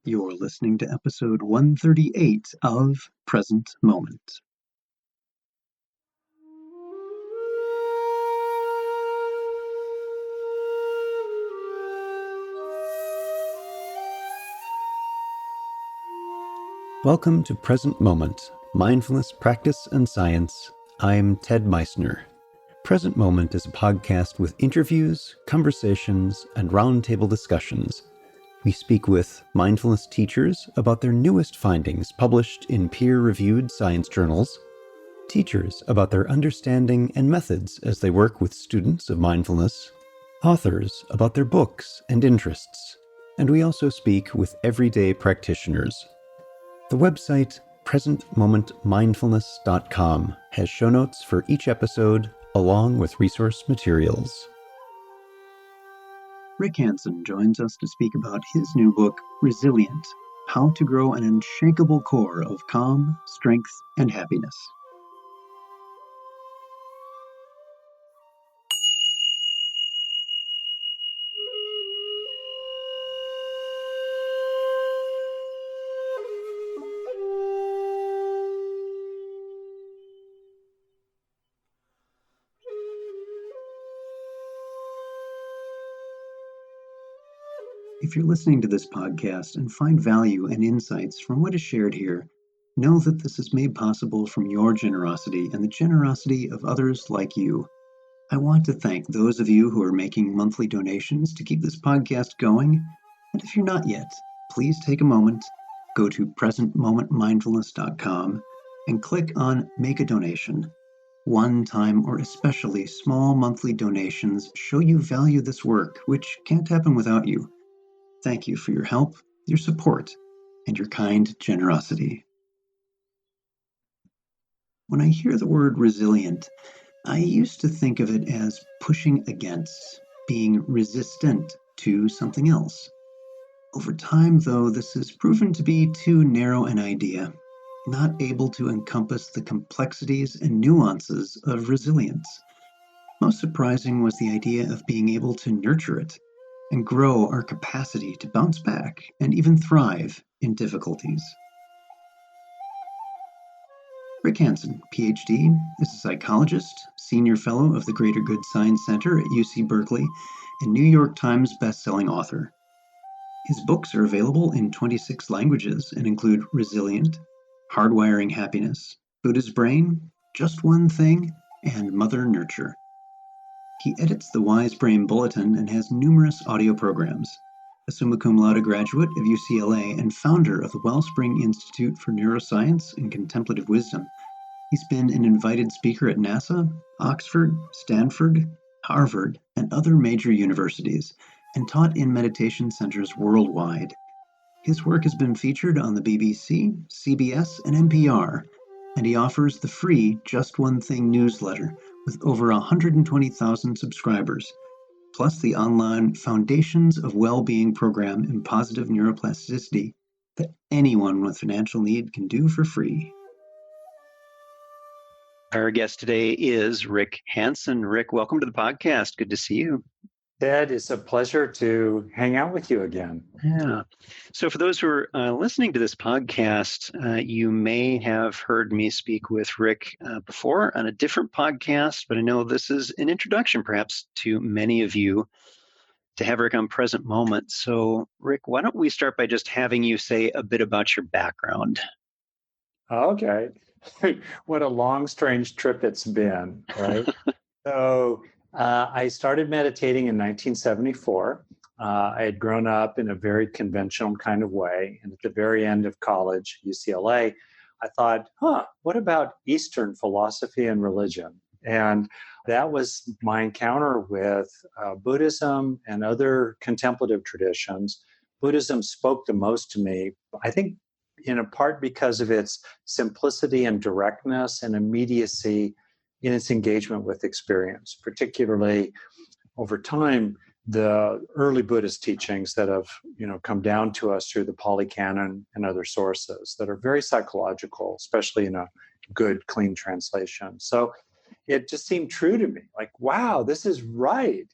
You're listening to episode 138 of Present Moment. Welcome to Present Moment, Mindfulness, Practice, and Science. I'm Ted Meissner. Present Moment is a podcast with interviews, conversations, and roundtable discussions. We speak with mindfulness teachers about their newest findings published in peer-reviewed science journals, teachers about their understanding and methods as they work with students of mindfulness, authors about their books and interests, and we also speak with everyday practitioners. The website presentmomentmindfulness.com has show notes for each episode along with resource materials. Rick Hanson joins us to speak about his new book, Resilient: How to Grow an Unshakable Core of Calm, Strength, and Happiness. If you're listening to this podcast and find value and insights from what is shared here, know that this is made possible from your generosity and the generosity of others like you. I want to thank those of you who are making monthly donations to keep this podcast going. And if you're not yet, please take a moment, go to presentmomentmindfulness.com and click on Make a Donation. One-time or especially small monthly donations show you value this work, which can't happen without you. Thank you for your help, your support, and your kind generosity. When I hear the word resilient, I used to think of it as pushing against, being resistant to something else. Over time, though, this has proven to be too narrow an idea, not able to encompass the complexities and nuances of resilience. Most surprising was the idea of being able to nurture it and grow our capacity to bounce back and even thrive in difficulties. Rick Hanson, PhD, is a psychologist, senior fellow of the Greater Good Science Center at UC Berkeley, and New York Times bestselling author. His books are available in 26 languages and include Resilient, Hardwiring Happiness, Buddha's Brain, Just One Thing, and Mother Nurture. He edits the Wise Brain Bulletin and has numerous audio programs. A summa cum laude graduate of UCLA and founder of the Wellspring Institute for Neuroscience and Contemplative Wisdom, he's been an invited speaker at NASA, Oxford, Stanford, Harvard, and other major universities, and taught in meditation centers worldwide. His work has been featured on the BBC, CBS, and NPR, and he offers the free Just One Thing newsletter with over 120,000 subscribers, plus the online Foundations of Well-Being program in positive neuroplasticity that anyone with financial need can do for free. Our guest today is Rick Hanson. Rick, welcome to the podcast. Good to see you. Ted, it's a pleasure to hang out with you again. Yeah. So for those who are listening to this podcast, you may have heard me speak with Rick before on a different podcast, but I know this is an introduction perhaps to many of you to have Rick on Present Moment. So Rick, why don't we start by just having you say a bit about your background? Okay. What a long, strange trip it's been, right? So I started meditating in 1974. I had grown up in a very conventional kind of way. And at the very end of college, UCLA, I thought, what about Eastern philosophy and religion? And that was my encounter with Buddhism and other contemplative traditions. Buddhism spoke the most to me, I think, in a part because of its simplicity and directness and immediacy in its engagement with experience, particularly over time, the early Buddhist teachings that have come down to us through the Pali Canon and other sources that are very psychological, especially in a good, clean translation. So it just seemed true to me, like, wow, this is right.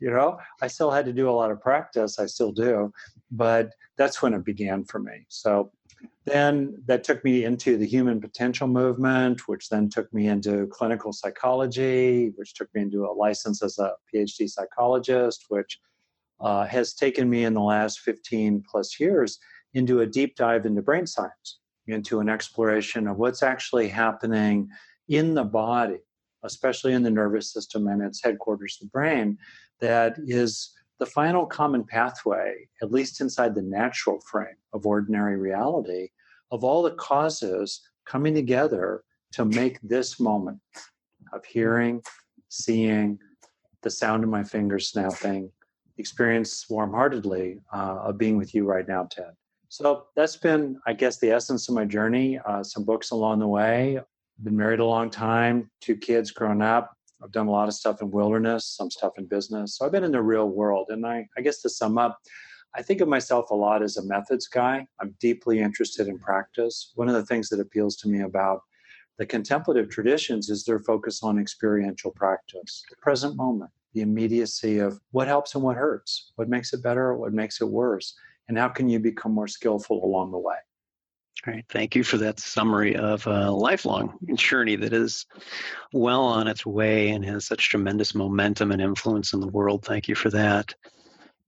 I still had to do a lot of practice, I still do, but that's when it began for me. So then that took me into the human potential movement, which then took me into clinical psychology, which took me into a license as a PhD psychologist, which has taken me in the last 15 plus years into a deep dive into brain science, into an exploration of what's actually happening in the body, especially in the nervous system and its headquarters, the brain, that is the final common pathway, at least inside the natural frame of ordinary reality, of all the causes coming together to make this moment of hearing, seeing, the sound of my fingers snapping, experience warm-heartedly of being with you right now, Ted. So that's been, I guess, the essence of my journey. Some books along the way. Been married a long time, 2 kids grown up. I've done a lot of stuff in wilderness, some stuff in business. So I've been in the real world. And I guess to sum up, I think of myself a lot as a methods guy. I'm deeply interested in practice. One of the things that appeals to me about the contemplative traditions is their focus on experiential practice, the present moment, the immediacy of what helps and what hurts, what makes it better, what makes it worse, and how can you become more skillful along the way. All right. Thank you for that summary of a lifelong journey that is well on its way and has such tremendous momentum and influence in the world. Thank you for that.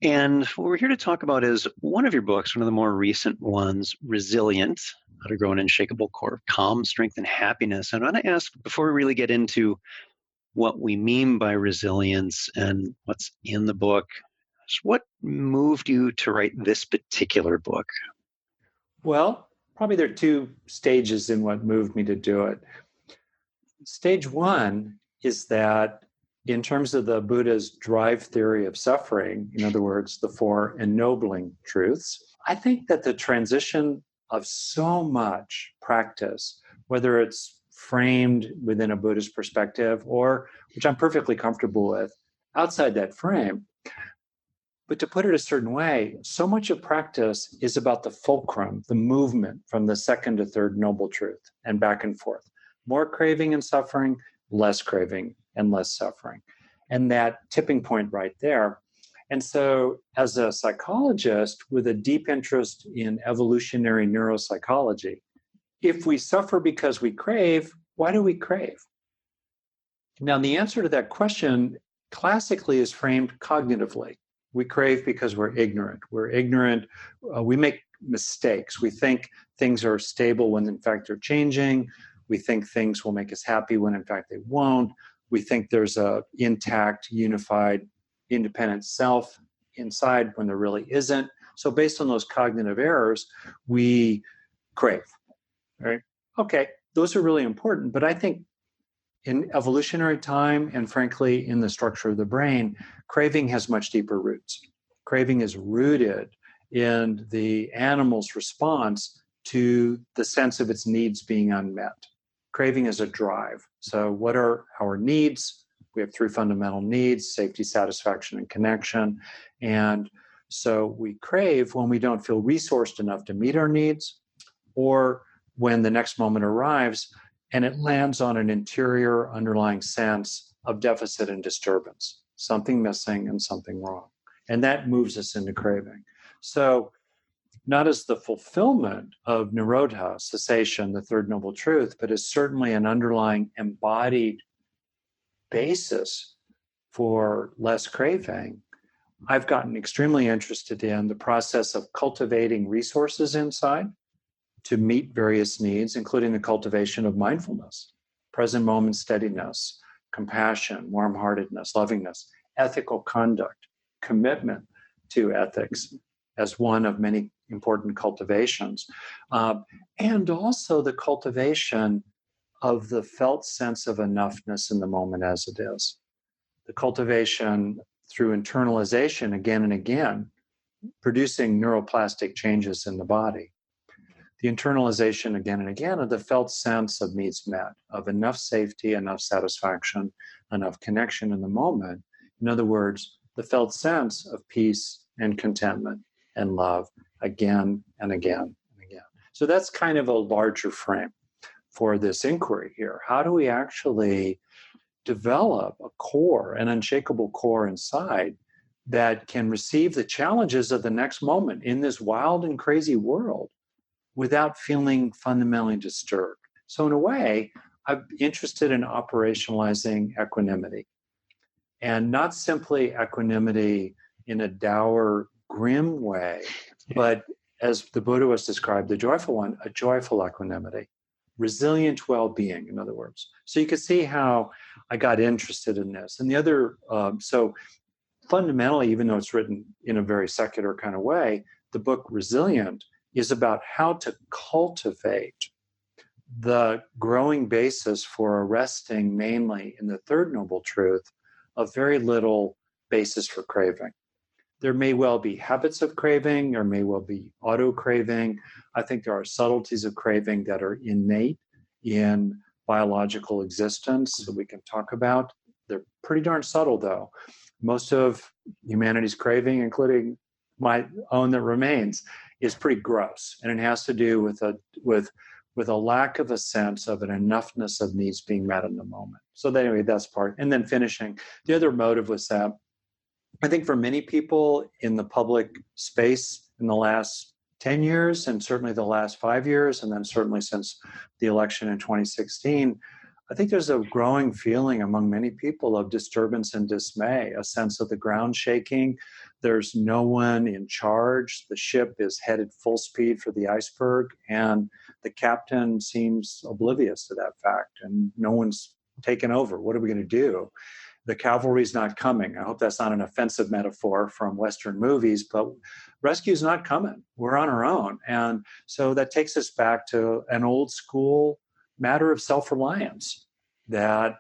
And what we're here to talk about is one of your books, one of the more recent ones, Resilient, How to Grow an Unshakable Core of Calm, Strength, and Happiness. And I want to ask, before we really get into what we mean by resilience and what's in the book, what moved you to write this particular book? Well, probably there are 2 stages in what moved me to do it. Stage 1 is that in terms of the Buddha's drive theory of suffering, in other words, the 4 ennobling truths, I think that the transition of so much practice, whether it's framed within a Buddhist perspective or, which I'm perfectly comfortable with, outside that frame, but to put it a certain way, so much of practice is about the fulcrum, the movement from the 2nd to 3rd noble truth and back and forth. More craving and suffering, less craving and less suffering. And that tipping point right there. And so as a psychologist with a deep interest in evolutionary neuropsychology, if we suffer because we crave, why do we crave? Now, the answer to that question classically is framed cognitively. We crave because we're ignorant. We're ignorant. We make mistakes. We think things are stable when in fact they're changing. We think things will make us happy when in fact they won't. We think there's a intact, unified, independent self inside when there really isn't. So based on those cognitive errors, we crave, right? Okay, those are really important, but I think in evolutionary time and frankly in the structure of the brain, craving has much deeper roots. Craving is rooted in the animal's response to the sense of its needs being unmet. Craving is a drive. So what are our needs? We have 3 fundamental needs: safety, satisfaction, and connection. And so we crave when we don't feel resourced enough to meet our needs, or when the next moment arrives and it lands on an interior underlying sense of deficit and disturbance, something missing and something wrong. And that moves us into craving. So not as the fulfillment of nirodha, cessation, the 3rd noble truth, but as certainly an underlying embodied basis for less craving, I've gotten extremely interested in the process of cultivating resources inside to meet various needs, including the cultivation of mindfulness, present moment steadiness, compassion, warm-heartedness, lovingness, ethical conduct, commitment to ethics as one of many important cultivations, and also the cultivation of the felt sense of enoughness in the moment as it is. The cultivation through internalization again and again, producing neuroplastic changes in the body. The internalization again and again of the felt sense of needs met, of enough safety, enough satisfaction, enough connection in the moment. In other words, the felt sense of peace and contentment and love again and again and again. So that's kind of a larger frame for this inquiry here. How do we actually develop a core, an unshakable core inside that can receive the challenges of the next moment in this wild and crazy world without feeling fundamentally disturbed. So in a way, I'm interested in operationalizing equanimity, and not simply equanimity in a dour, grim way, but as the Buddha was described, the joyful one, a joyful equanimity, resilient well-being, in other words. So you can see how I got interested in this. And the other, so fundamentally, even though it's written in a very secular kind of way, the book Resilient is about how to cultivate the growing basis for resting mainly in the third noble truth of very little basis for craving. There may well be habits of craving, there may well be auto craving. I think there are subtleties of craving that are innate in biological existence that we can talk about. They're pretty darn subtle, though. Most of humanity's craving, including my own that remains, is pretty gross, and it has to do with a lack of a sense of an enoughness of needs being met in the moment. So anyway, that's part. And then finishing, the other motive was that I think for many people in the public space in the last 10 years, and certainly the last 5 years, and then certainly since the election in 2016, I think there's a growing feeling among many people of disturbance and dismay, a sense of the ground shaking. There's no one in charge. The ship is headed full speed for the iceberg, and the captain seems oblivious to that fact, and no one's taken over. What are we going to do? The cavalry's not coming. I hope that's not an offensive metaphor from Western movies, but rescue's not coming. We're on our own. And so that takes us back to an old school matter of self-reliance that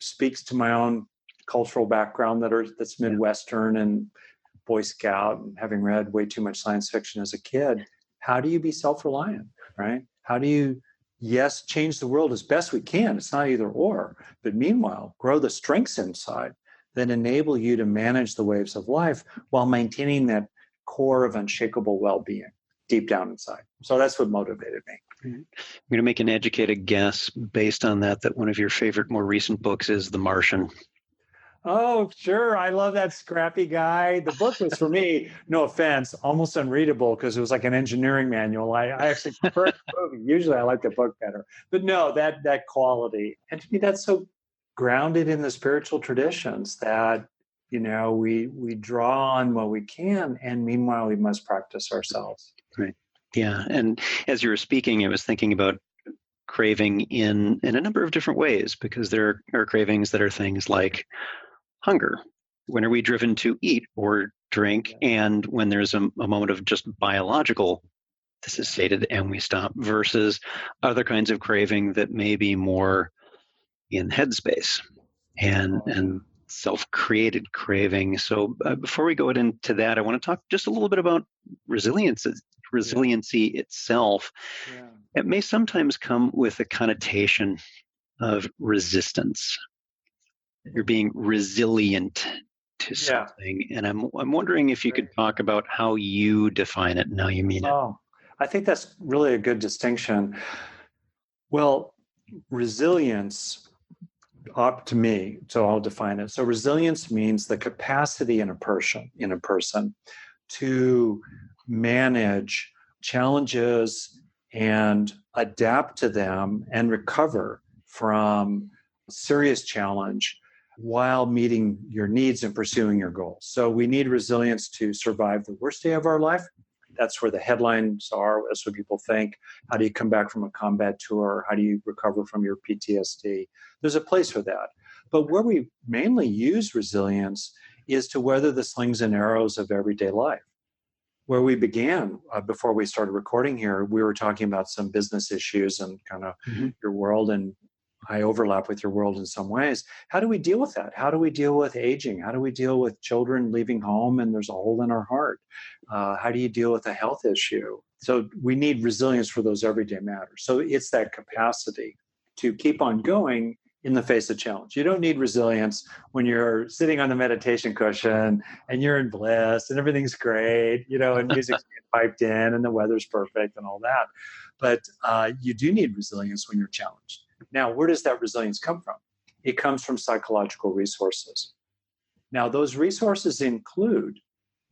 speaks to my own cultural background that's Midwestern and Boy Scout and having read way too much science fiction as a kid. How do you be self-reliant, right? How do you, yes, change the world as best we can. It's not either or, but meanwhile, grow the strengths inside that enable you to manage the waves of life while maintaining that core of unshakable well-being deep down inside. So that's what motivated me. I'm going to make an educated guess based on that one of your favorite, more recent books is The Martian. Oh, sure. I love that scrappy guy. The book was, for me, no offense, almost unreadable because it was like an engineering manual. I actually prefer the movie. Usually I like the book better. But no, that quality. And to me, that's so grounded in the spiritual traditions that, we draw on what we can, and meanwhile, we must practice ourselves. Right. Yeah. And as you were speaking, I was thinking about craving in a number of different ways, because there are cravings that are things like hunger. When are we driven to eat or drink? And when there's a moment of just biological, this is stated, and we stop, versus other kinds of craving that may be more in headspace and self-created craving. So before we go into that, I want to talk just a little bit about resiliency itself. Yeah. It may sometimes come with a connotation of resistance. You're being resilient to something. And I'm wondering if you could talk about how you define it and how you mean it. Oh, I think that's really a good distinction. Well, resilience, up to me, so I'll define it. So resilience means the capacity in a person to manage challenges and adapt to them and recover from serious challenge while meeting your needs and pursuing your goals. So we need resilience to survive the worst day of our life. That's where the headlines are. That's what people think. How do you come back from a combat tour? How do you recover from your PTSD? There's a place for that. But where we mainly use resilience is to weather the slings and arrows of everyday life. Where we began, before we started recording here, we were talking about some business issues and kind of your world, and I overlap with your world in some ways. How do we deal with that? How do we deal with aging? How do we deal with children leaving home and there's a hole in our heart? How do you deal with a health issue? So we need resilience for those everyday matters. So it's that capacity to keep on going in the face of challenge. You don't need resilience when you're sitting on the meditation cushion and you're in bliss and everything's great, and music's piped in and the weather's perfect and all that. But you do need resilience when you're challenged. Now, where does that resilience come from? It comes from psychological resources. Now, those resources include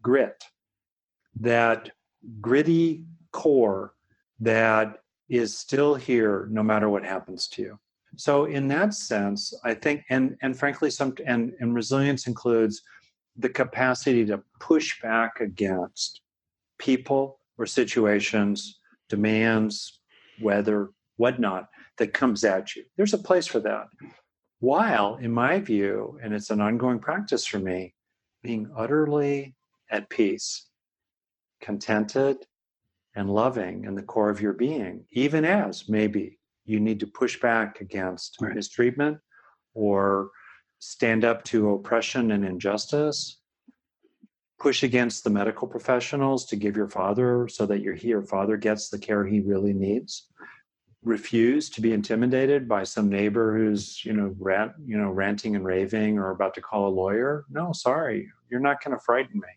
grit, that gritty core that is still here no matter what happens to you. So in that sense, I think, and frankly, and resilience includes the capacity to push back against people or situations, demands, weather, whatnot, that comes at you. There's a place for that. While, in my view, and it's an ongoing practice for me, being utterly at peace, contented, and loving in the core of your being, even as maybe you need to push back against mistreatment or stand up to oppression and injustice, push against the medical professionals to give your father so that your father gets the care he really needs, refuse to be intimidated by some neighbor who's ranting and raving or about to call a lawyer. No, sorry, you're not going to frighten me.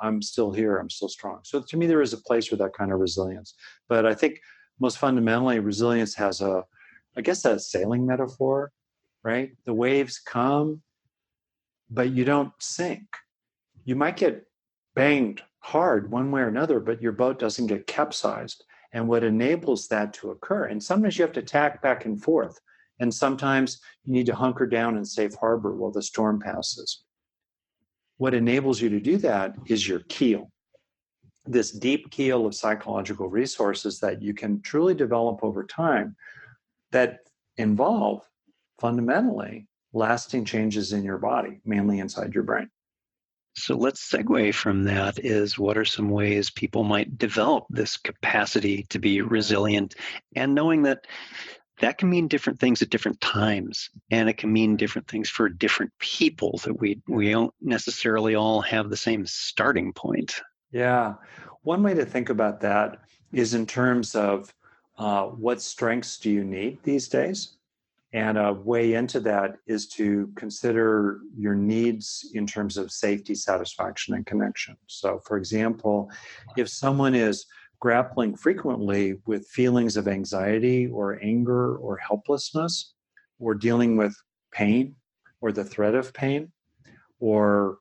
I'm still here. I'm still strong. So to me, there is a place for that kind of resilience. But I think most fundamentally, resilience has a sailing metaphor, right? The waves come, but you don't sink. You might get banged hard one way or another, but your boat doesn't get capsized. And what enables that to occur, and sometimes you have to tack back and forth, and sometimes you need to hunker down in safe harbor while the storm passes. What enables you to do that is your keel, this deep keel of psychological resources that you can truly develop over time that involve fundamentally lasting changes in your body, mainly inside your brain. So let's segue from that is what are some ways people might develop this capacity to be resilient, and knowing that that can mean different things at different times, and it can mean different things for different people, that we don't necessarily all have the same starting point. Yeah. One way to think about that is in terms of what strengths do you need these days? And a way into that is to consider your needs in terms of safety, satisfaction, and connection. So, for example, if someone is grappling frequently with feelings of anxiety or anger or helplessness, or dealing with pain or the threat of pain, or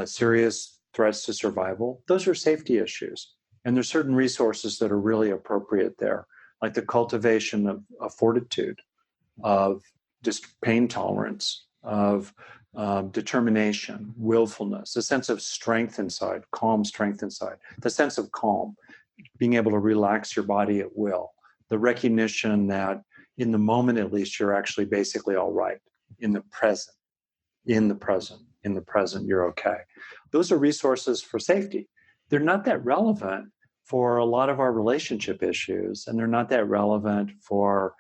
serious threats to survival, those are safety issues. And there's certain resources that are really appropriate there, like the cultivation of fortitude, of just pain tolerance, of determination, willfulness, a sense of strength inside, calm strength inside, the sense of calm, being able to relax your body at will, the recognition that in the moment, at least, you're actually basically all right in the present, you're okay. Those are resources for safety. They're not that relevant for a lot of our relationship issues, and they're not that relevant for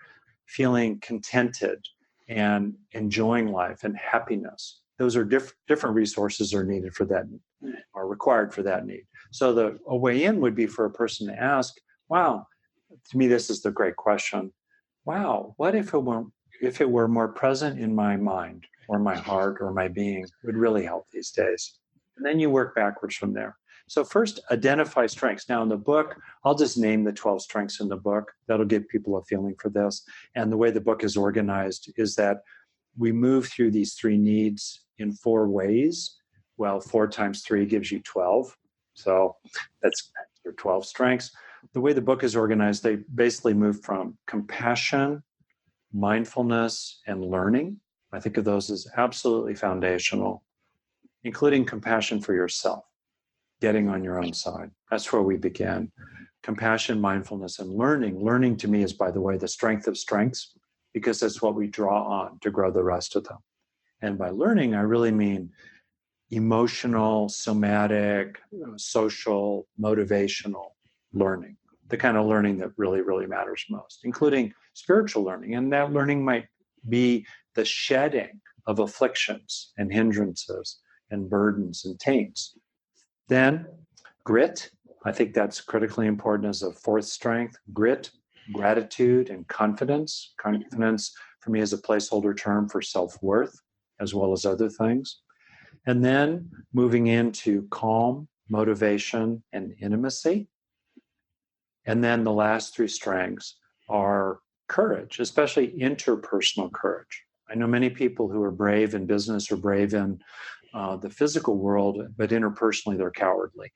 feeling contented and enjoying life and happiness. Those are different resources are needed for that, are required for that need. So a way in would be for a person to ask, wow, to me, this is the great question. Wow, what if it were more present in my mind or my heart or my being would really help these days? And then you work backwards from there. So first, identify strengths. Now in the book, I'll just name the 12 strengths in the book. That'll give people a feeling for this. And the way the book is organized is that we move through these 3 needs in 4 ways. Well, 4 times 3 gives you 12. So that's your 12 strengths. The way the book is organized, they basically move from compassion, mindfulness, and learning. I think of those as absolutely foundational, including compassion for yourself, getting on your own side. That's where we begin. Compassion, mindfulness, and learning. Learning to me is, by the way, the strength of strengths, because that's what we draw on to grow the rest of them. And by learning, I really mean emotional, somatic, social, motivational learning, the kind of learning that really, really matters most, including spiritual learning. And that learning might be the shedding of afflictions and hindrances and burdens and taints. Then grit, I think that's critically important as a 4th strength. Grit, gratitude, and confidence. Confidence for me is a placeholder term for self-worth, as well as other things. And then moving into calm, motivation, and intimacy. And then the last 3 strengths are courage, especially interpersonal courage. I know many people who are brave in business or brave in the physical world, but interpersonally they're cowardly.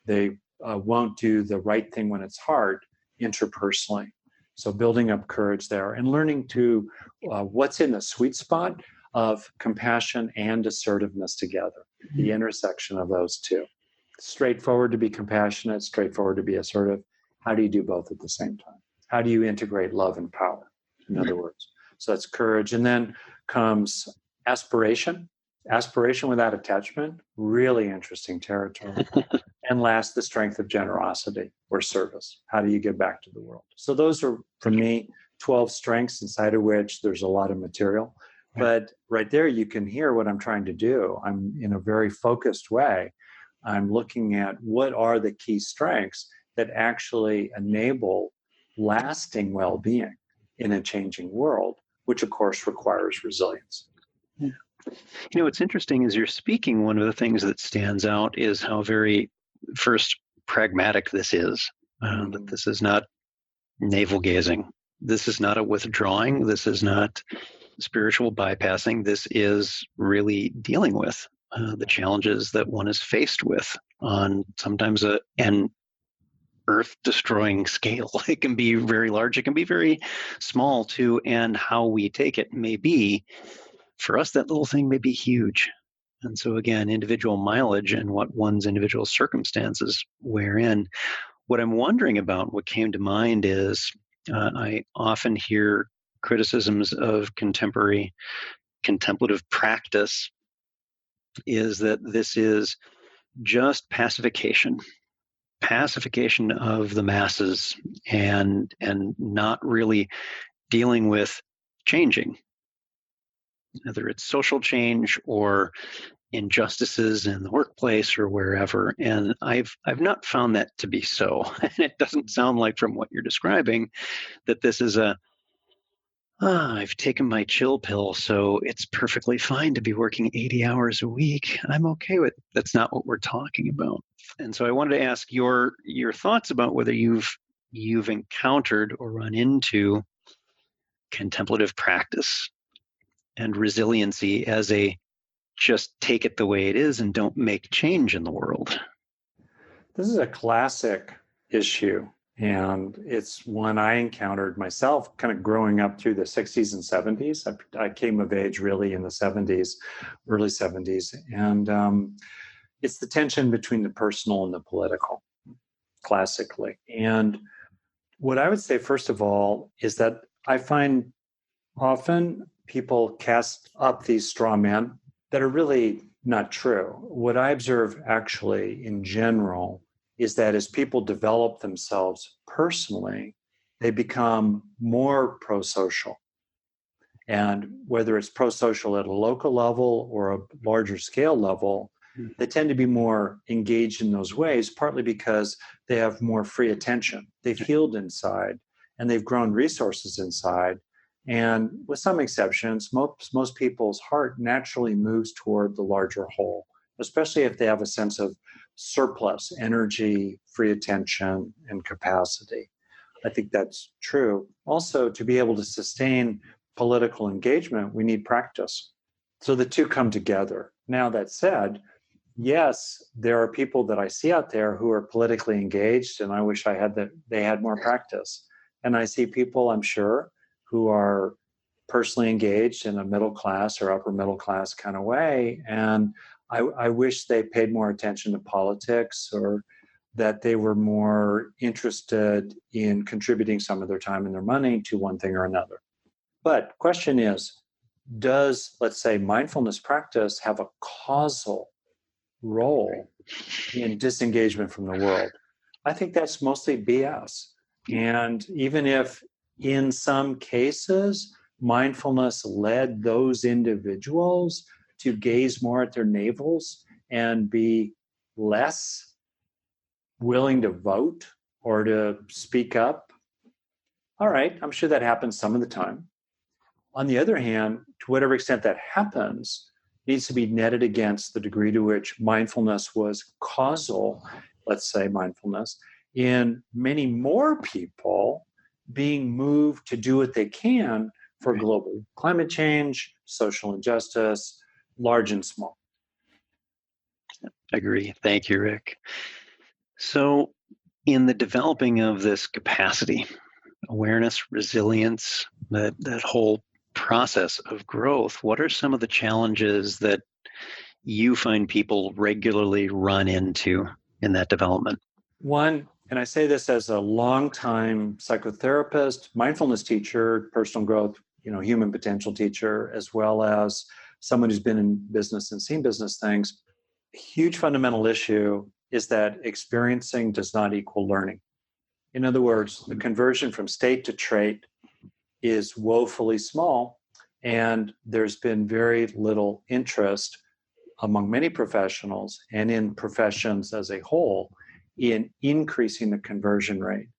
They won't do the right thing when it's hard interpersonally. So building up courage there and learning to what's in the sweet spot of compassion and assertiveness together, the intersection of those two. Straightforward to be compassionate, straightforward to be assertive. How do you do both at the same time? How do you integrate love and power, in other words? So that's courage. And then comes aspiration. Aspiration without attachment, really interesting territory. And last, the strength of generosity or service. How do you give back to the world? So those are, for me, 12 strengths inside of which there's a lot of material. But right there, you can hear what I'm trying to do. I'm in a very focused way. I'm looking at what are the key strengths that actually enable lasting well-being in a changing world, which of course requires resilience. You know, what's interesting as you're speaking, one of the things that stands out is how very first pragmatic this is. That this is not navel gazing. This is not a withdrawing. This is not spiritual bypassing. This is really dealing with the challenges that one is faced with on sometimes an earth-destroying scale. It can be very large. It can be very small too. And how we take it may be, for us, that little thing may be huge. And so again, individual mileage and what one's individual circumstances wear in. What I'm wondering about, what came to mind is I often hear criticisms of contemporary contemplative practice is that this is just pacification of the masses and not really dealing with changing, whether it's social change or injustices in the workplace or wherever. And I've not found that to be so. And it doesn't sound like, from what you're describing, that this is I've taken my chill pill, so it's perfectly fine to be working 80 hours a week. I'm okay with it. That's not what we're talking about. And so I wanted to ask your thoughts about whether you've encountered or run into contemplative practice and resiliency as a just take it the way it is and don't make change in the world. This is a classic issue. And it's one I encountered myself kind of growing up through the 60s and 70s. I came of age really in the 70s, early 70s. And it's the tension between the personal and the political, classically. And what I would say, first of all, is that I find often people cast up these straw men that are really not true. What I observe actually in general is that as people develop themselves personally, they become more pro-social. And whether it's pro-social at a local level or a larger scale level, they tend to be more engaged in those ways, partly because they have more free attention. They've healed inside and they've grown resources inside. And with some exceptions, most people's heart naturally moves toward the larger whole, especially if they have a sense of surplus energy, free attention, and capacity. I think that's true. Also, to be able to sustain political engagement, we need practice. So the two come together. Now, that said, yes, there are people that I see out there who are politically engaged, and I wish they had more practice. And I see people, I'm sure, who are personally engaged in a middle class or upper middle class kind of way. And I wish they paid more attention to politics, or that they were more interested in contributing some of their time and their money to one thing or another. But question is, does, let's say, mindfulness practice have a causal role in disengagement from the world? I think that's mostly BS. And even if in some cases, mindfulness led those individuals to gaze more at their navels and be less willing to vote or to speak up. All right, I'm sure that happens some of the time. On the other hand, to whatever extent that happens, needs to be netted against the degree to which mindfulness was causal, let's say mindfulness, in many more people being moved to do what they can for global climate change, social injustice, large and small. Agree. Thank you, Rick. So, in the developing of this capacity, awareness, resilience, that whole process of growth, what are some of the challenges that you find people regularly run into in that development? One, and I say this as a longtime psychotherapist, mindfulness teacher, personal growth, human potential teacher, as well as someone who's been in business and seen business things. A huge fundamental issue is that experiencing does not equal learning. In other words, the conversion from state to trait is woefully small, and there's been very little interest among many professionals and in professions as a whole in increasing the conversion rate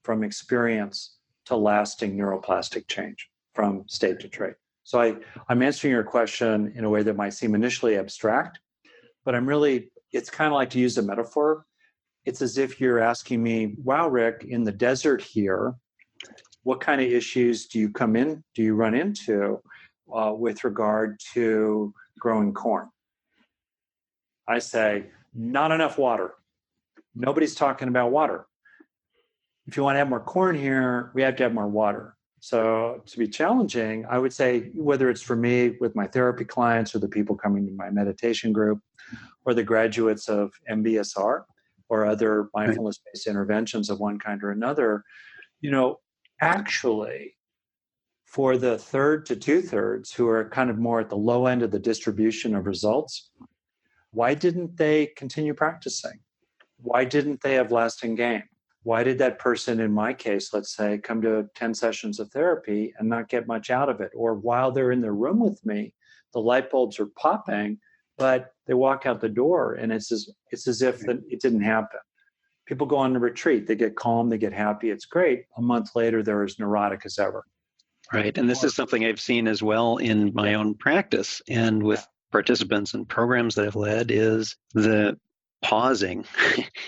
from experience to lasting neuroplastic change from state to trait. So I'm answering your question in a way that might seem initially abstract, but it's kind of like, to use a metaphor, it's as if you're asking me, wow, Rick, in the desert here, what kind of issues do you run into with regard to growing corn? I say, not enough water. Nobody's talking about water. If you want to have more corn here, we have to have more water. So to be challenging, I would say, whether it's for me with my therapy clients or the people coming to my meditation group or the graduates of MBSR or other mindfulness-based interventions of one kind or another, actually, for the third to two-thirds who are kind of more at the low end of the distribution of results, why didn't they continue practicing? Why didn't they have lasting gain? Why did that person, in my case, let's say, come to 10 sessions of therapy and not get much out of it? Or while they're in the room with me, the light bulbs are popping, but they walk out the door and it's as if it didn't happen. People go on a retreat, they get calm, they get happy, it's great. A month later, they're as neurotic as ever. Right. And this is something I've seen as well in my own practice and with participants and programs that I've led, is the pausing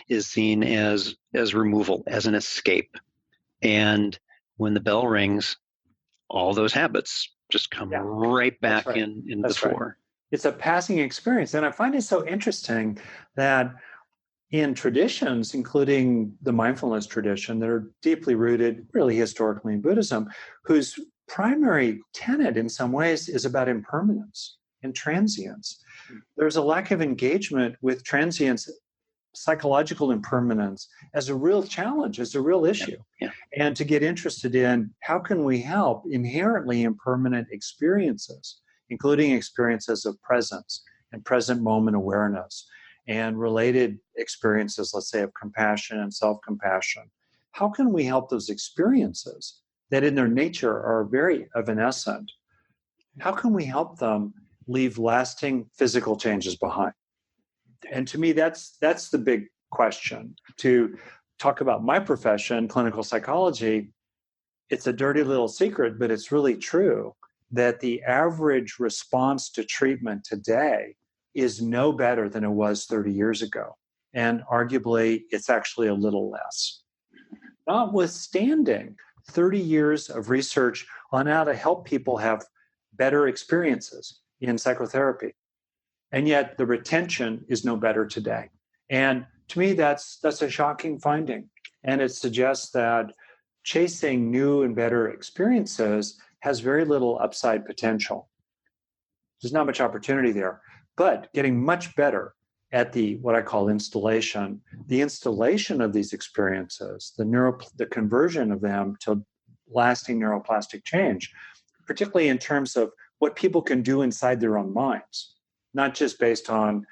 is seen as removal, as an escape. And when the bell rings, all those habits just come right back in the fore. Right. It's a passing experience. And I find it so interesting that in traditions, including the mindfulness tradition, that are deeply rooted really historically in Buddhism, whose primary tenet in some ways is about impermanence and transience. There's a lack of engagement with transience, psychological impermanence, as a real challenge, as a real issue. And to get interested in how can we help inherently impermanent experiences, including experiences of presence and present moment awareness, and related experiences, let's say, of compassion and self-compassion. How can we help those experiences that in their nature are very evanescent? How can we help them leave lasting physical changes behind? And to me, that's the big question. To talk about my profession, clinical psychology, it's a dirty little secret, but it's really true that the average response to treatment today is no better than it was 30 years ago. And arguably, it's actually a little less. Notwithstanding 30 years of research on how to help people have better experiences in psychotherapy. And yet the retention is no better today. And to me, that's a shocking finding. And it suggests that chasing new and better experiences has very little upside potential. There's not much opportunity there. But getting much better at what I call installation, the installation of these experiences, the conversion of them to lasting neuroplastic change, particularly in terms of what people can do inside their own minds, not just based on,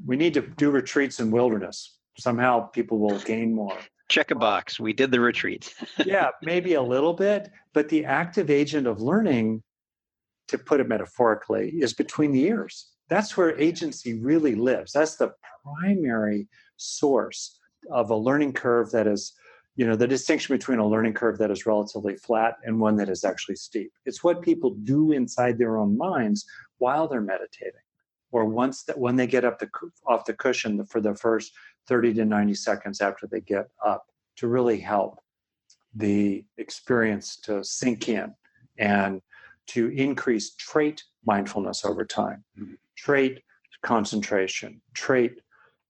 we need to do retreats in wilderness. Somehow people will gain more. Check a box. We did the retreat. Yeah, maybe a little bit, but the active agent of learning, to put it metaphorically, is between the ears. That's where agency really lives. That's the primary source of a learning curve that is, the distinction between a learning curve that is relatively flat and one that is actually steep. It's what people do inside their own minds while they're meditating, or when they get off the cushion for the first 30 to 90 seconds after they get up, to really help the experience to sink in and to increase trait mindfulness over time. Trait concentration, trait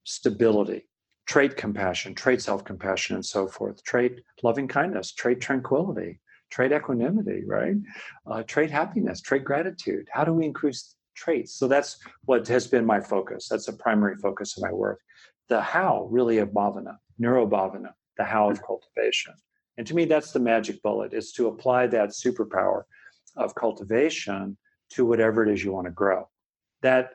stability, trait compassion, trait self-compassion, and so forth, trait loving kindness, trait tranquility, trait equanimity, right? Trait happiness, trait gratitude. How do we increase traits? So that's what has been my focus. That's a primary focus of my work. The how, really, of bhavana, neurobhavana, the how of cultivation. And to me, that's the magic bullet, is to apply that superpower of cultivation to whatever it is you want to grow. That,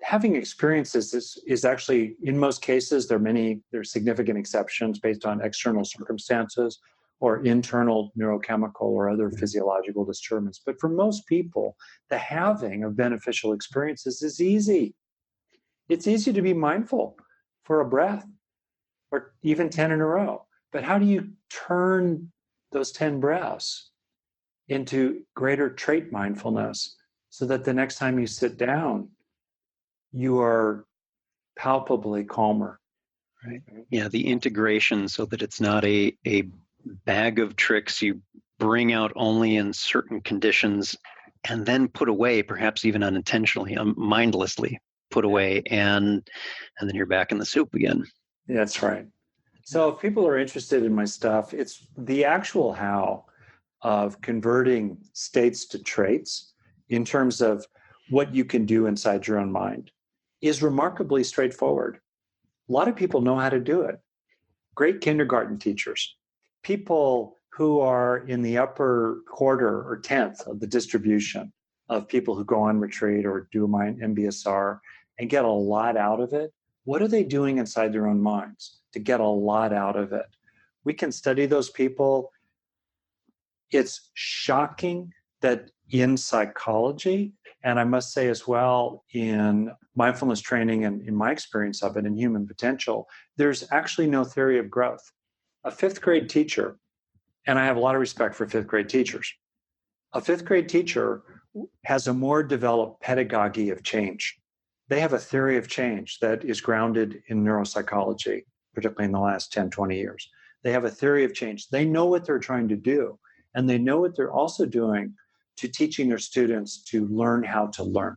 having experiences is actually, in most cases, there's significant exceptions based on external circumstances or internal neurochemical or other physiological disturbance. But for most people, the having of beneficial experiences is easy. It's easy to be mindful for a breath or even 10 in a row. But how do you turn those 10 breaths into greater trait mindfulness so that the next time you sit down, you are palpably calmer? Right? Yeah, the integration, so that it's not a bag of tricks you bring out only in certain conditions and then put away, perhaps even unintentionally, mindlessly put away, and then you're back in the soup again. Yeah, that's right. So if people are interested in my stuff, it's the actual how of converting states to traits in terms of what you can do inside your own mind is remarkably straightforward. A lot of people know how to do it. Great kindergarten teachers, people who are in the upper quarter or 10th of the distribution of people who go on retreat or do my MBSR and get a lot out of it. What are they doing inside their own minds to get a lot out of it? We can study those people. It's shocking that in psychology, and I must say as well, in mindfulness training and in my experience of it in human potential, there's actually no theory of growth. A fifth grade teacher, and I have a lot of respect for fifth grade teachers, a fifth grade teacher has a more developed pedagogy of change. They have a theory of change that is grounded in neuropsychology, particularly in the last 10, 20 years. They have a theory of change. They know what they're trying to do, and they know what they're also doing to teaching their students to learn how to learn,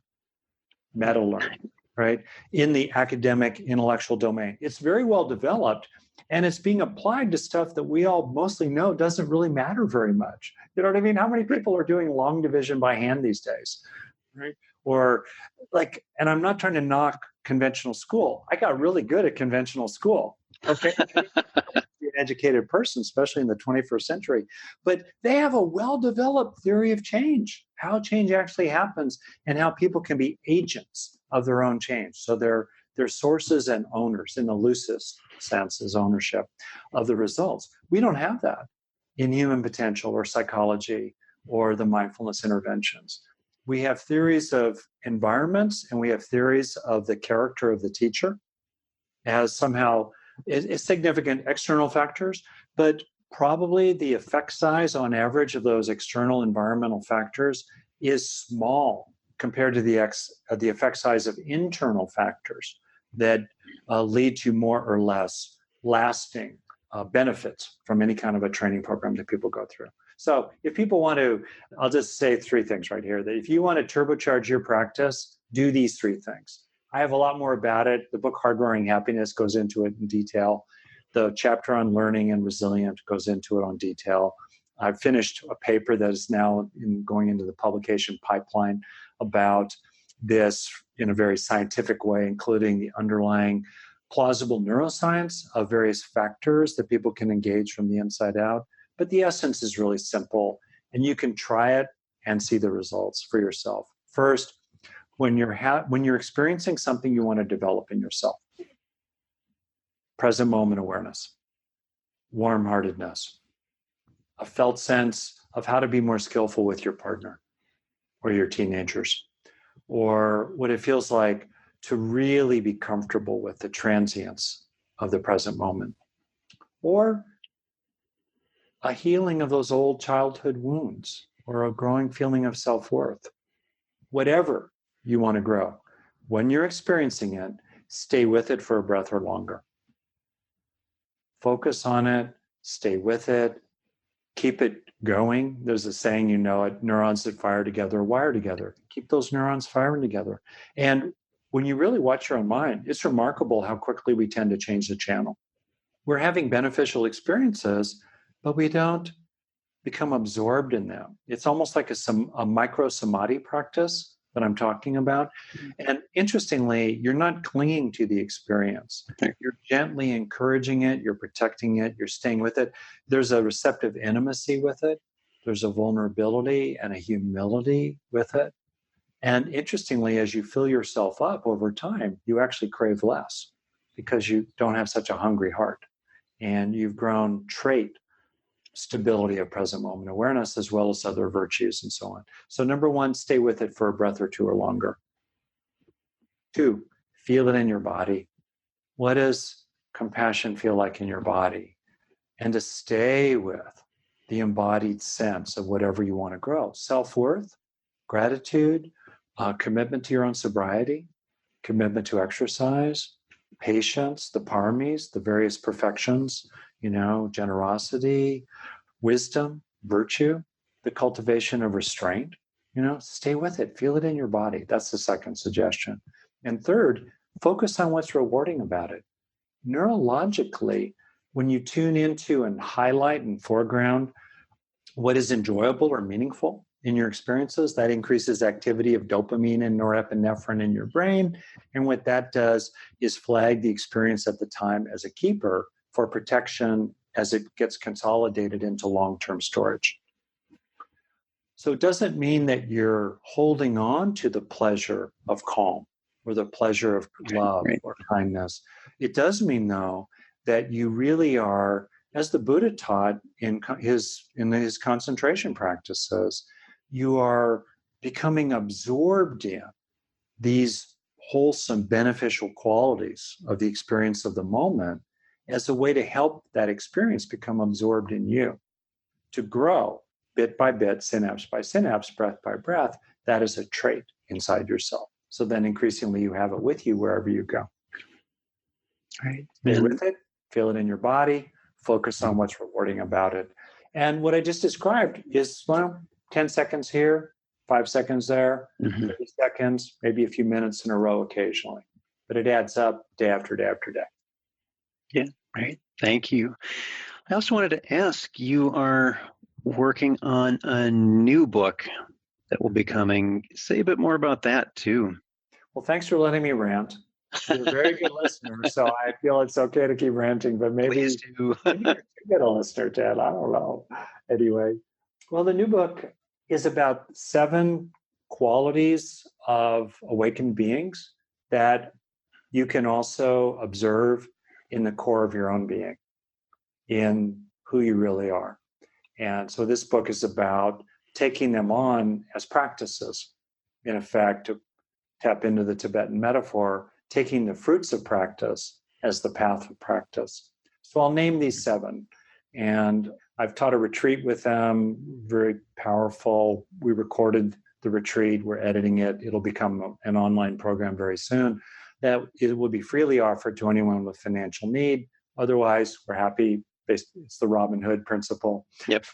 meta learn, right? In the academic intellectual domain. It's very well developed, and it's being applied to stuff that we all mostly know doesn't really matter very much. You know what I mean? How many people are doing long division by hand these days, right? Or and I'm not trying to knock conventional school. I got really good at conventional school. Okay. An educated person, especially in the 21st century, but they have a well-developed theory of change, how change actually happens and how people can be agents of their own change. So they're sources and owners in the loosest sense as ownership of the results. We don't have that in human potential or psychology or the mindfulness interventions. We have theories of environments and we have theories of the character of the teacher as somehow is significant external factors, but probably the effect size on average of those external environmental factors is small compared to the effect size of internal factors that lead to more or less lasting benefits from any kind of a training program that people go through. So if people want to, I'll just say three things right here, that if you want to turbocharge your practice, do these three things. I have a lot more about it. The book Hardwiring Happiness goes into it in detail. The chapter on learning and resilient goes into it on detail. I've finished a paper that is now going into the publication pipeline about this in a very scientific way, including the underlying plausible neuroscience of various factors that people can engage from the inside out. But the essence is really simple, and you can try it and see the results for yourself. First, when you're experiencing something you want to develop in yourself, present moment awareness, warm-heartedness, a felt sense of how to be more skillful with your partner or your teenagers, or what it feels like to really be comfortable with the transience of the present moment, or a healing of those old childhood wounds, or a growing feeling of self-worth. Whatever you want to grow, when you're experiencing it, stay with it for a breath or longer. Focus on it, stay with it, keep it going. There's a saying, neurons that fire together wire together. Keep those neurons firing together. And when you really watch your own mind, it's remarkable how quickly we tend to change the channel. We're having beneficial experiences, but we don't become absorbed in them. It's almost like a micro samadhi practice that I'm talking about. And interestingly, you're not clinging to the experience. You're gently encouraging it, you're protecting it, you're staying with it. There's a receptive intimacy with it. There's a vulnerability and a humility with it. And interestingly, as you fill yourself up over time, you actually crave less because you don't have such a hungry heart. And you've grown trait stability of present moment awareness, as well as other virtues and so on. So number one, stay with it for a breath or two or longer. 2, feel it in your body. What does compassion feel like in your body? And to stay with the embodied sense of whatever you want to grow. Self-worth, gratitude, commitment to your own sobriety, commitment to exercise, patience, the paramis, the various perfections, generosity, wisdom, virtue, the cultivation of restraint, stay with it, feel it in your body. That's the second suggestion. And third, focus on what's rewarding about it. Neurologically, when you tune into and highlight and foreground what is enjoyable or meaningful in your experiences, that increases activity of dopamine and norepinephrine in your brain. And what that does is flag the experience at the time as a keeper for protection as it gets consolidated into long-term storage. So it doesn't mean that you're holding on to the pleasure of calm or the pleasure of love or kindness. It does mean, though, that you really are, as the Buddha taught in his concentration practices, you are becoming absorbed in these wholesome, beneficial qualities of the experience of the moment as a way to help that experience become absorbed in you, to grow bit by bit, synapse by synapse, breath by breath. That is a trait inside yourself. So then increasingly you have it with you wherever you go. Right. Stay with it, feel it in your body, focus on what's rewarding about it. And what I just described is, 10 seconds here, 5 seconds there, 30 seconds, maybe a few minutes in a row occasionally. But it adds up day after day after day. Yeah, right. Thank you. I also wanted to ask, you are working on a new book that will be coming. Say a bit more about that too. Well, thanks for letting me rant. You're a very good listener, so I feel it's okay to keep ranting, but maybe Please do. maybe you're too good a listener, Ted. I don't know. Anyway, well, the new book is about 7 qualities of awakened beings that you can also observe in the core of your own being, in who you really are. And so this book is about taking them on as practices, in effect, to tap into the Tibetan metaphor, taking the fruits of practice as the path of practice. So I'll name these 7. And I've taught a retreat with them, very powerful. We recorded the retreat, we're editing it. It'll become an online program very soon that it will be freely offered to anyone with financial need. Otherwise, we're happy. It's the Robin Hood principle. Yep.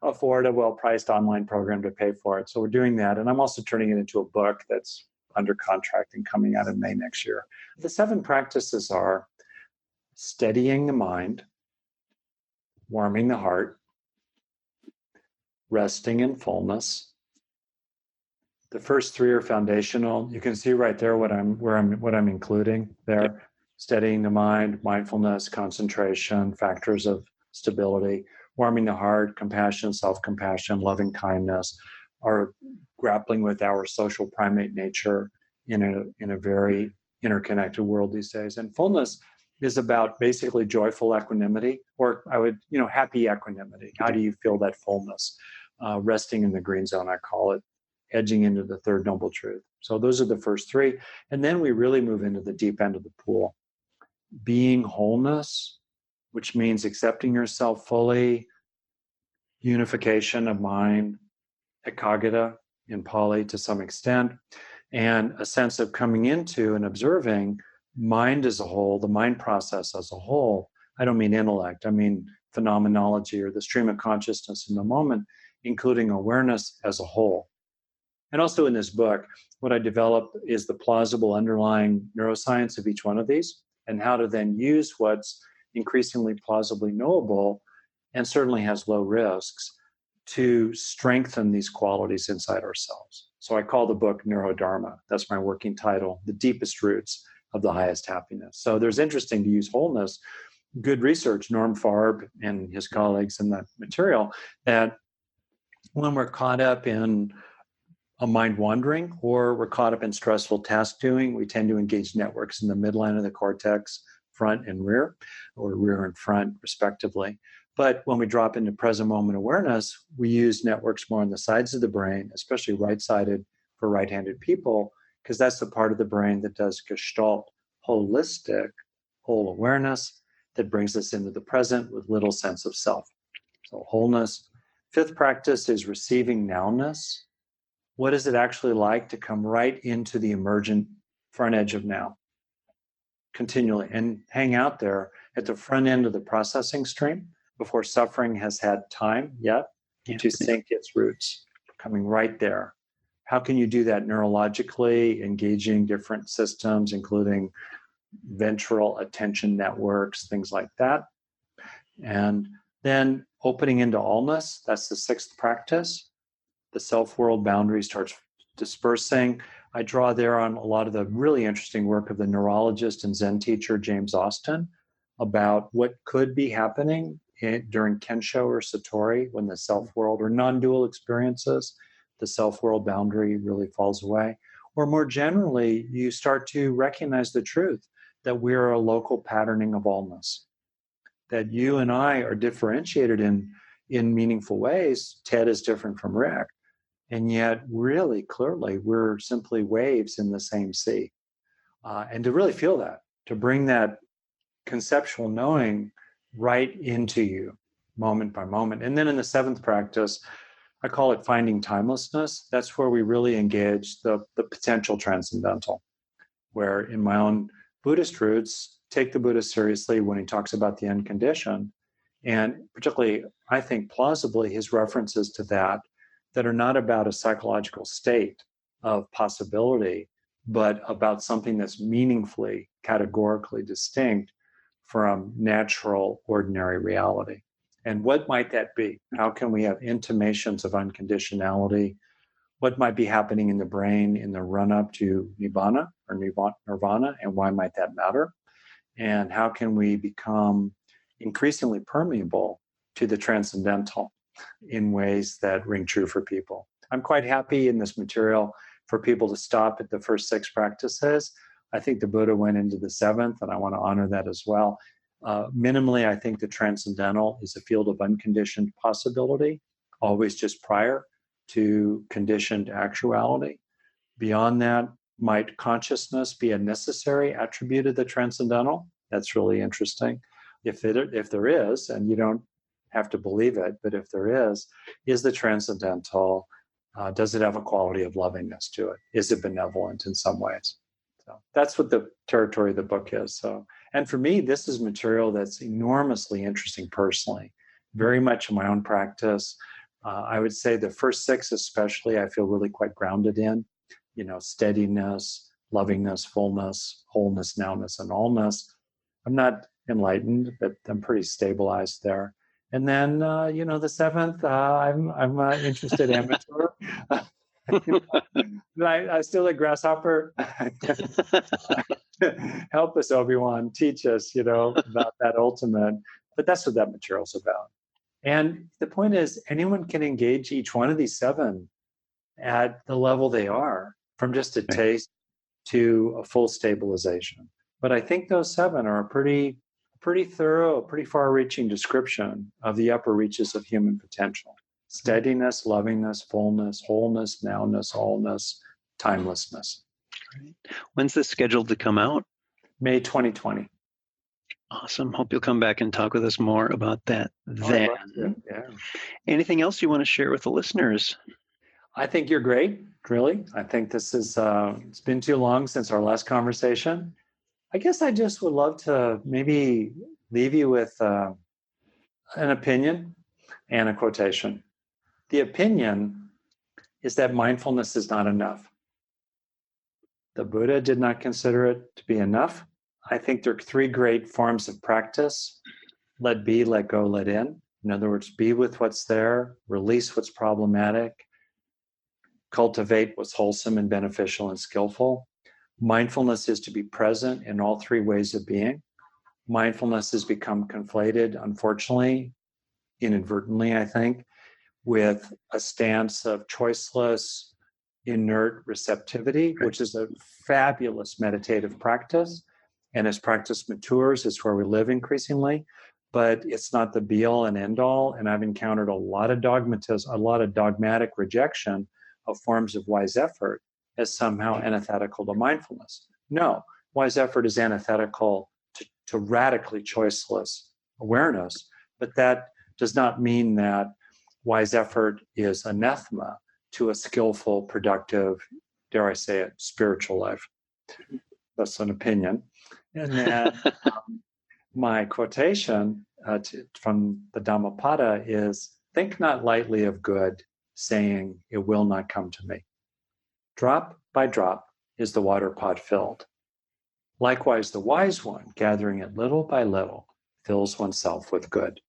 Afford a well-priced online program to pay for it. So we're doing that. And I'm also turning it into a book that's under contract and coming out in May next year. The 7 practices are steadying the mind, warming the heart, resting in fullness. The first 3 are foundational. You can see right there what I'm including there. Yep. Steadying the mind, mindfulness, concentration, factors of stability, warming the heart, compassion, self-compassion, loving kindness, are grappling with our social primate nature in a very interconnected world these days. And fullness is about basically joyful equanimity, or happy equanimity. How do you feel that fullness? Resting in the green zone, I call it, edging into the third noble truth. So those are the first 3. And then we really move into the deep end of the pool. Being wholeness, which means accepting yourself fully, unification of mind, ekaggata in Pali to some extent, and a sense of coming into and observing mind as a whole, the mind process as a whole. I don't mean intellect, I mean phenomenology or the stream of consciousness in the moment, including awareness as a whole. And also in this book, what I developed is the plausible underlying neuroscience of each one of these and how to then use what's increasingly plausibly knowable and certainly has low risks to strengthen these qualities inside ourselves. So I call the book Neurodharma. That's my working title, The Deepest Roots of the Highest Happiness. So there's interesting to use wholeness. Good research, Norm Farb and his colleagues in that material, that when we're caught up in a mind wandering or we're caught up in stressful task doing, we tend to engage networks in the midline of the cortex, front and rear, or rear and front, respectively. But when we drop into present moment awareness, we use networks more on the sides of the brain, especially right-sided for right-handed people, because that's the part of the brain that does gestalt, holistic, whole awareness that brings us into the present with little sense of self. So wholeness. Fifth practice is receiving nowness. What is it actually like to come right into the emergent front edge of now continually and hang out there at the front end of the processing stream before suffering has had time yet to sink its roots, coming right there. How can you do that neurologically, engaging different systems, including ventral attention networks, things like that? And then opening into allness, that's the sixth practice. The self-world boundary starts dispersing. I draw there on a lot of the really interesting work of the neurologist and Zen teacher James Austin about what could be happening during Kensho or Satori when the self-world or non-dual experiences, the self-world boundary really falls away. Or more generally, you start to recognize the truth that we're a local patterning of allness, that you and I are differentiated in meaningful ways. Ted is different from Rick. And yet, really clearly, we're simply waves in the same sea. And to really feel that, to bring that conceptual knowing right into you, moment by moment. And then in the seventh practice, I call it finding timelessness. That's where we really engage the potential transcendental, where in my own Buddhist roots, take the Buddha seriously when he talks about the unconditioned. And particularly, I think plausibly, his references to that are not about a psychological state of possibility, but about something that's meaningfully, categorically distinct from natural, ordinary reality. And what might that be? How can we have intimations of unconditionality? What might be happening in the brain in the run-up to Nibbana or Nirvana, and why might that matter? And how can we become increasingly permeable to the transcendental in ways that ring true for people? I'm quite happy in this material for people to stop at the first six practices. I think the Buddha went into the seventh, and I want to honor that as well. Minimally, I think the transcendental is a field of unconditioned possibility, always just prior to conditioned actuality. Beyond that, might consciousness be a necessary attribute of the transcendental? That's really interesting. If there is, and you don't have to believe it, but if there is the transcendental, does it have a quality of lovingness to it? Is it benevolent in some ways? So that's what the territory of the book is. So, and for me, this is material that's enormously interesting personally, very much in my own practice. I would say the first six especially, I feel really quite grounded in, steadiness, lovingness, fullness, wholeness, nowness, and allness. I'm not enlightened, but I'm pretty stabilized there. And then, the seventh, I'm an interested amateur. I still a grasshopper. Help us, Obi-Wan. Teach us, about that ultimate. But that's what that material's about. And the point is, anyone can engage each one of these seven at the level they are, from just a taste to a full stabilization. But I think those seven are a pretty thorough, pretty far-reaching description of the upper reaches of human potential. Steadiness, lovingness, fullness, wholeness, nowness, allness, timelessness. When's this scheduled to come out? May 2020. Awesome. Hope you'll come back and talk with us more about that then. Yeah. Anything else you want to share with the listeners? I think you're great, really. I think this is, it's been too long since our last conversation. I guess I just would love to maybe leave you with an opinion and a quotation. The opinion is that mindfulness is not enough. The Buddha did not consider it to be enough. I think there are three great forms of practice: let be, let go, let in. In other words, be with what's there, release what's problematic, cultivate what's wholesome and beneficial and skillful. Mindfulness is to be present in all three ways of being. Mindfulness has become conflated, unfortunately, inadvertently, I think, with a stance of choiceless, inert receptivity, which is a fabulous meditative practice. And as practice matures, it's where we live increasingly, but it's not the be all and end all. And I've encountered a lot of dogmatism, a lot of dogmatic rejection of forms of wise effort as somehow antithetical to mindfulness. No, wise effort is antithetical to radically choiceless awareness, but that does not mean that wise effort is anathema to a skillful, productive, dare I say it, spiritual life. That's an opinion. And then my quotation from the Dhammapada is, think not lightly of good, saying it will not come to me. Drop by drop is the water pot filled. Likewise, the wise one, gathering it little by little, fills oneself with good.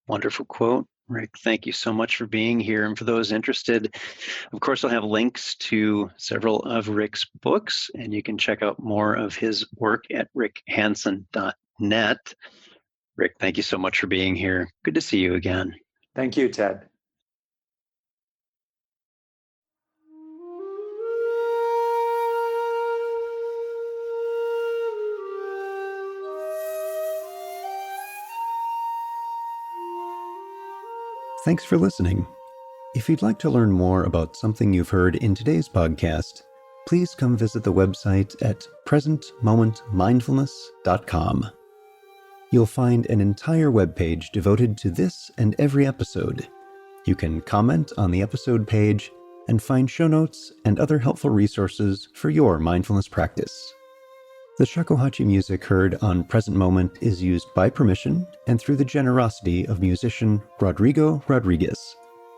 Wonderful quote. Rick, thank you so much for being here. And for those interested, of course, I'll have links to several of Rick's books, and you can check out more of his work at rickhanson.net. Rick, thank you so much for being here. Good to see you again. Thank you, Ted. Thanks for listening. If you'd like to learn more about something you've heard in today's podcast, please come visit the website at presentmomentmindfulness.com. You'll find an entire webpage devoted to this and every episode. You can comment on the episode page and find show notes and other helpful resources for your mindfulness practice. The shakuhachi music heard on Present Moment is used by permission and through the generosity of musician Rodrigo Rodriguez.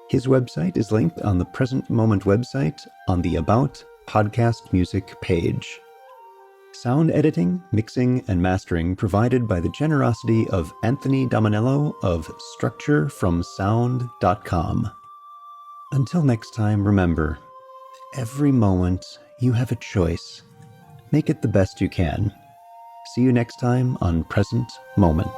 His website is linked on the Present Moment website on the About Podcast Music page. Sound editing, mixing, and mastering provided by the generosity of Anthony Dominello of StructureFromSound.com. Until next time, remember, every moment you have a choice. Make it the best you can. See you next time on Present Moment.